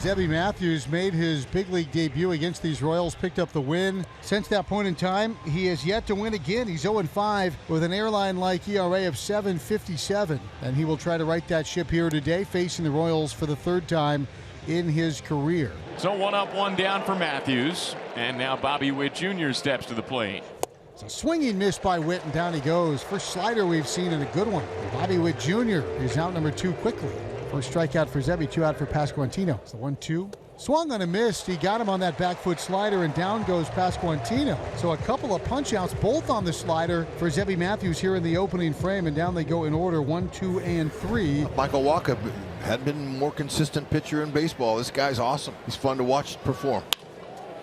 Zebby Matthews made his big league debut against these Royals, picked up the win. Since that point in time, he has yet to win again. He's 0-5 with an airline-like ERA of 7.57. And he will try to right that ship here today, facing the Royals for the third time in his career. So 1 up, 1 down for Matthews. And now Bobby Witt Jr. steps to the plate. It's a swinging miss by Witt, and down he goes. First slider we've seen, and a good one. Bobby Witt Jr. is out number 2 quickly. First strikeout for Zebby, 2 out for Pasquantino. It's the 1-2. Swung on a miss. He got him on that back foot slider, and down goes Pasquantino. So a couple of punch outs, both on the slider for Zebby Matthews here in the opening frame, and down they go in order 1, 2, and 3. Michael Wacha hadn't been a more consistent pitcher in baseball. This guy's awesome. He's fun to watch perform.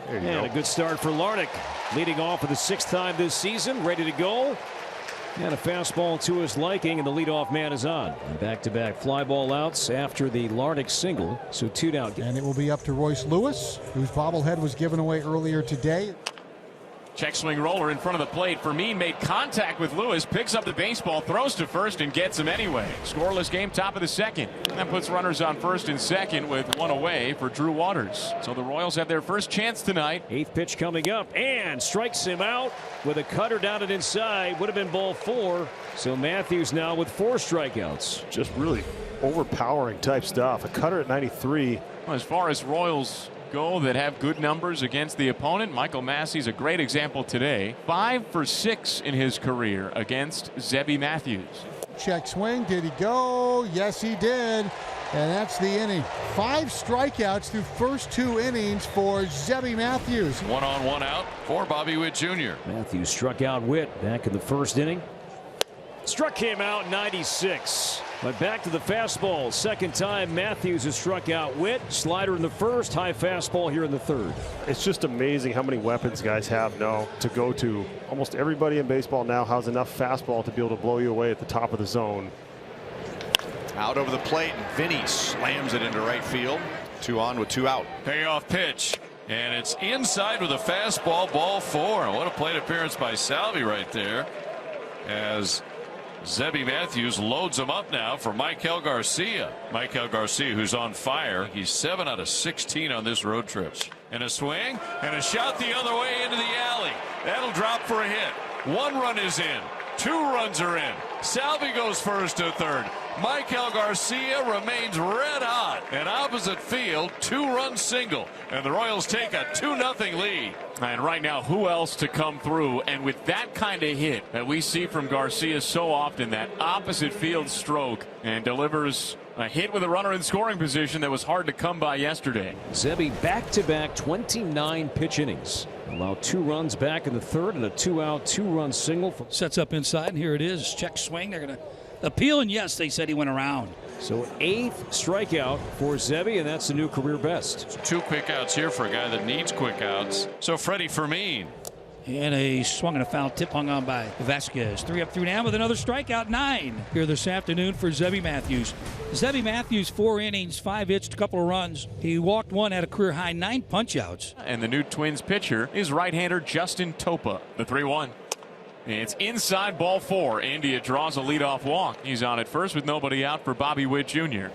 There you go. A good start for Larnach, leading off for the 6th time this season, ready to go. And a fastball to his liking, and the leadoff man is on. Back-to-back fly ball outs after the Larnach single, so 2 down. And it will be up to Royce Lewis, whose bobblehead was given away earlier today. Check swing roller in front of the plate. Fermin made contact with Lewis, picks up the baseball, throws to first, and gets him anyway. Scoreless game, top of the 2nd. And that puts runners on first and second with 1 away for Drew Waters. So the Royals have their first chance tonight. 8th pitch coming up, and strikes him out with a cutter down and inside. Would have been ball 4. So Matthews now with 4 strikeouts. Just really overpowering type stuff. A cutter at 93. Well, as far as Royals go that have good numbers against the opponent, Michael Massey's a great example today. 5 for 6 in his career against Zebby Matthews. Check swing. Did he go? Yes, he did. And that's the inning. 5 strikeouts through first 2 innings for Zebby Matthews. 1 on, 1 out for Bobby Witt Jr. Matthews struck out Witt back in the 1st inning. Struck him out 96. But back to the fastball. 2nd time Matthews has struck out Witt. Slider in the 1st, high fastball here in the 3rd. It's just amazing how many weapons guys have now to go to. Almost everybody in baseball now has enough fastball to be able to blow you away at the top of the zone. Out over the plate, and Vinny slams it into right field. 2 on with 2 out. Payoff pitch. And it's inside with a fastball, ball 4. What a plate appearance by Salvi right there, as Zebby Matthews loads him up now for Michael Garcia. Michael Garcia, who's on fire. He's 7 out of 16 on this road trip. And a swing and a shot the other way into the alley. That'll drop for a hit. 1 run is in. 2 runs are in. Salvi goes first to 3rd. Michael Garcia remains red hot in opposite field. 2-run single, and the Royals take a 2-0 lead. And right now, who else to come through? And with that kind of hit that we see from Garcia so often, that opposite field stroke, and delivers a hit with a runner in scoring position that was hard to come by yesterday. Zebby back-to-back 29 pitch innings. Allowed 2 runs back in the 3rd and a 2-out 2-run single. Sets up inside, and here it is. Check swing. They're going to appeal, and yes, they said he went around. So 8th strikeout for Zebby, and that's the new career best. 2 quick outs here for a guy that needs quick outs. So Freddie Fermin. And a swung and a foul tip hung on by Vasquez. 3 up, 3 down with another strikeout. 9 here this afternoon for Zebby Matthews. Zebby Matthews, 4 innings, 5 hits, a couple of runs. He walked 1, had a career high 9 punch outs. And the new Twins pitcher is right-hander Justin Topa. The 3-1. It's inside, ball 4. India draws a leadoff walk. He's on at first with nobody out for Bobby Witt Jr.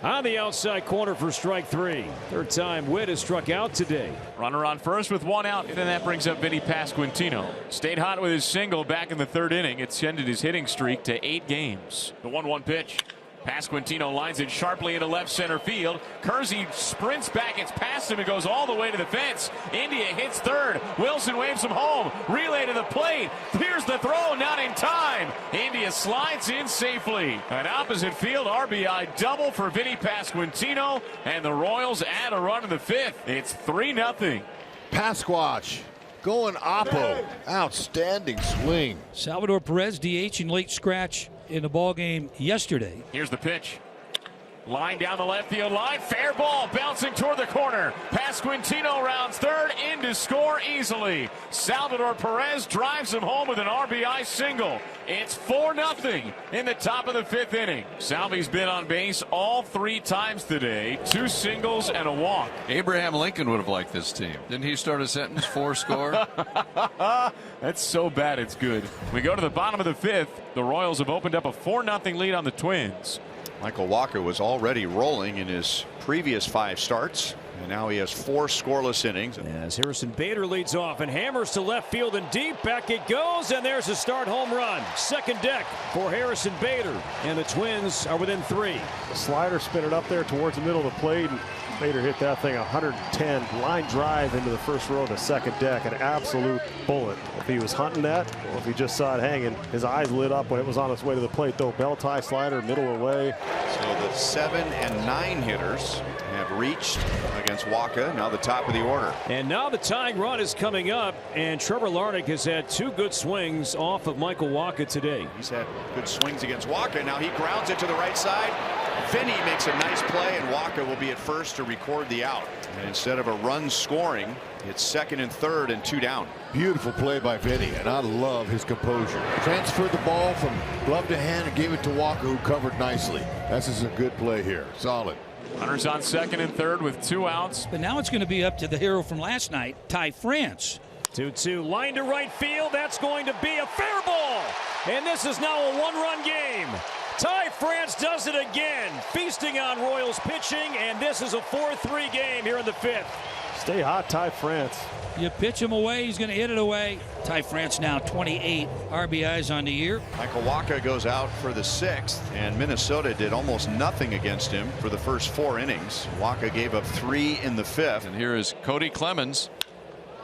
On the outside corner for strike 3. 3rd time Witt has struck out today. Runner on first with 1 out, and then that brings up Vinny Pasquantino. Stayed hot with his single back in the 3rd inning. Extended his hitting streak to 8 games. The 1-1 pitch. Pasquantino lines it sharply into left center field. Kersey sprints back. It's past him and goes all the way to the fence. India hits 3rd. Wilson waves him home. Relay to the plate. Here's the throw. Not in time. India slides in safely. An opposite field RBI double for Vinny Pasquantino. And the Royals add a run in the 5th. It's 3-0. Pasquatch going oppo. Outstanding swing. Salvador Perez DH in late scratch in the ball game yesterday. Here's the pitch. Line down the left field line. Fair ball bouncing toward the corner. Pasquantino rounds 3rd in to score easily. Salvador Perez drives him home with an RBI single. It's 4-0 in the top of the 5th inning. Salvi's been on base all 3 times today. 2 singles and a walk. Abraham Lincoln would have liked this team. Didn't he start a sentence? 4 score. That's so bad it's good. We go to the bottom of the 5th. The Royals have opened up a 4-0 lead on the Twins. Michael Wacha was already rolling in his previous 5 starts, and now he has 4 scoreless innings. As Harrison Bader leads off and hammers to left field and deep, back it goes, and there's a start home run. Second deck for Harrison Bader, and the Twins are within 3. The slider spin it up there towards the middle of the plate, and Bader hit that thing 110 line drive into the first row of the second deck. An absolute bullet. If he was hunting that, or if he just saw it hanging, his eyes lit up when it was on its way to the plate, though. Bell tie slider, middle away. So the 7 and 9 hitters have reached against Wacha. Now the top of the order. And now the tying run is coming up, and Trevor Larnach has had 2 good swings off of Michael Wacha today. He's had good swings against Wacha. Now he grounds it to the right side. Vinny makes a nice play, and Wacha will be at first to record the out. And instead of a run scoring, it's second and third and 2 down. Beautiful play by Vinny, and I love his composure. Transferred the ball from glove to hand and gave it to Wacha, who covered nicely. This is a good play here. Solid. Runners on second and third with 2 outs. But now it's going to be up to the hero from last night, Ty France. 2-2, line to right field. That's going to be a fair ball. And this is now a 1-run game. Ty France does it again, feasting on Royals pitching, and this is a 4-3 game here in the 5th. Stay hot, Ty France. You pitch him away, he's going to hit it away. Ty France now 28 RBIs on the year. Michael Wacha goes out for the 6th, and Minnesota did almost nothing against him for the first 4 innings. Wacha gave up 3 in the 5th. And here is Cody Clemens.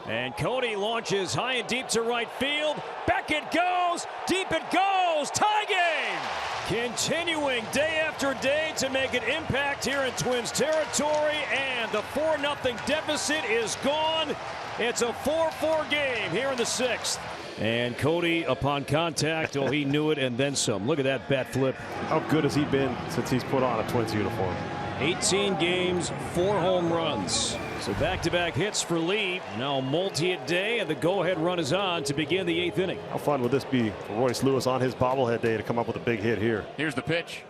And Cody launches high and deep to right field. Back it goes, deep it goes, tie game! Continuing day after day to make an impact here in Twins territory, and the 4-0 deficit is gone. It's a 4-4 game here in the 6th. And Cody, upon contact, oh, he knew it and then some. Look at that bat flip. How good has he been since he's put on a Twins uniform? 18 games, 4 home runs. So back-to-back hits for Lee. Now multi-hit day, and the go-ahead run is on to begin the 8th inning. How fun would this be for Royce Lewis on his bobblehead day to come up with a big hit here? Here's the pitch.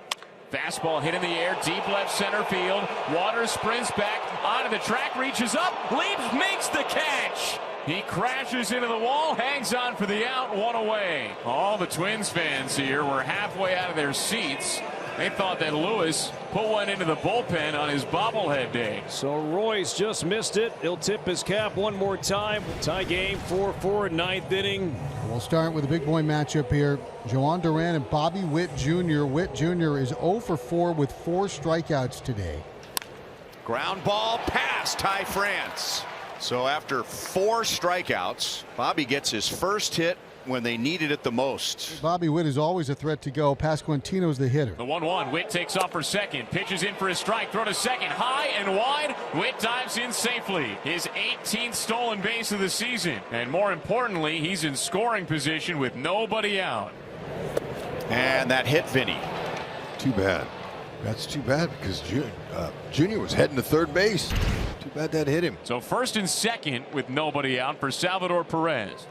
Fastball hit in the air, deep left center field. Waters sprints back onto the track, reaches up, leaps, makes the catch. He crashes into the wall, hangs on for the out, 1 away. All the Twins fans here were halfway out of their seats. They thought that Lewis put one into the bullpen on his bobblehead day. So Royce just missed it. He'll tip his cap one more time. Tie game 4-4, 9th inning. We'll start with a big boy matchup here. Duran and Bobby Witt Jr. Witt Jr. is 0 for 4 with 4 strikeouts today. Ground ball past Ty France. So after 4 strikeouts, Bobby gets his first hit when they needed it the most. Bobby Witt is always a threat to go. Pasquantino's the hitter. The 1-1. Witt takes off for second. Pitches in for a strike. Throw to second. High and wide. Witt dives in safely. His 18th stolen base of the season. And more importantly, he's in scoring position with nobody out. And that hit Vinny. Too bad. That's too bad because Junior was heading to third base. Too bad that hit him. So first and second with nobody out for Salvador Perez.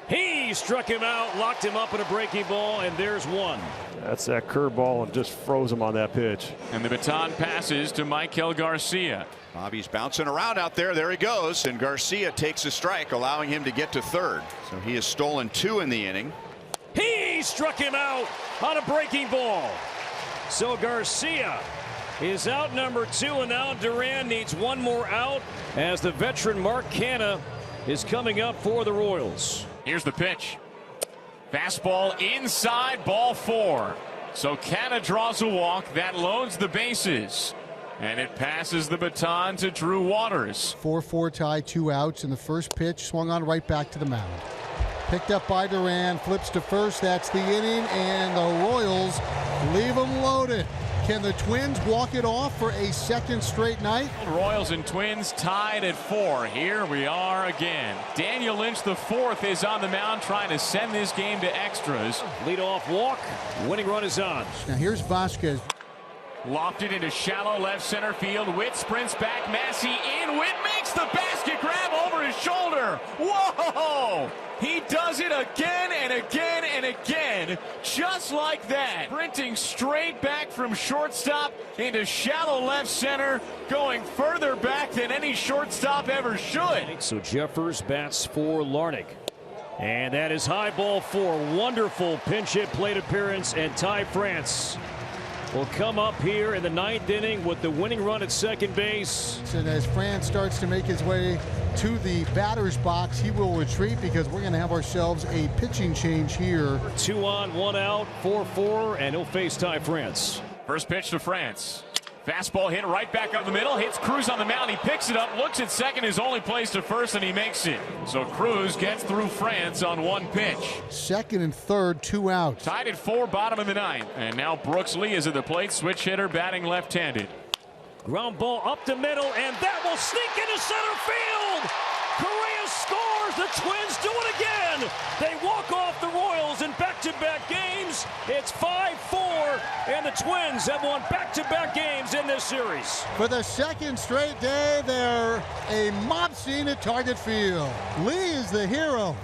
He struck him out, locked him up in a breaking ball, and there's 1. That's that curveball and just froze him on that pitch. And the baton passes to Michael Garcia. Bobby's bouncing around out there. There he goes. And Garcia takes a strike, allowing him to get to third. So he has stolen 2 in the inning. He struck him out on a breaking ball. So Garcia is out number 2, and now Duran needs 1 more out as the veteran Mark Canha is coming up for the Royals. Here's the pitch. Fastball inside, ball 4. So Canha draws a walk that loads the bases. And it passes the baton to Drew Waters. 4-4 tie, 2 outs, and the first pitch swung on right back to the mound. Picked up by Duran, flips to first. That's the inning, and the Royals leave them loaded. Can the Twins walk it off for a second straight night? Royals and Twins tied at 4. Here we are again. Daniel Lynch the 4th is on the mound trying to send this game to extras. Leadoff walk. Winning run is on. Now here's Vasquez. Lofted into shallow left center field. Witt sprints back. Massey in. Witt makes the basket grab over his shoulder. Whoa! He does it again and again and again. Just like that. Sprinting straight back from shortstop into shallow left center. Going further back than any shortstop ever should. So Jeffers bats for Larnach. And that is high ball 4. Wonderful pinch hit plate appearance, and Ty France will come up here in the 9th inning with the winning run at second base. And as France starts to make his way to the batter's box, he will retreat because we're going to have ourselves a pitching change here. 2 on, 1 out, 4-4, and he'll face Ty France. First pitch to France. Fastball hit right back up the middle. Hits Cruz on the mound. He picks it up, looks at second, his only place to first, and he makes it. So Cruz gets through France on 1 pitch. Second and third, 2 outs. Tied at 4, bottom of the 9th. And now Brooks Lee is at the plate. Switch hitter, batting left-handed. Ground ball up the middle, and that will sneak into center field. Correa scores. The Twins do it again. They walk off the Royals in back-to-back games. It's 5-4, and the Twins have won back-to-back games in this series. For the second straight day, they're a mob scene at Target Field. Lee is the hero.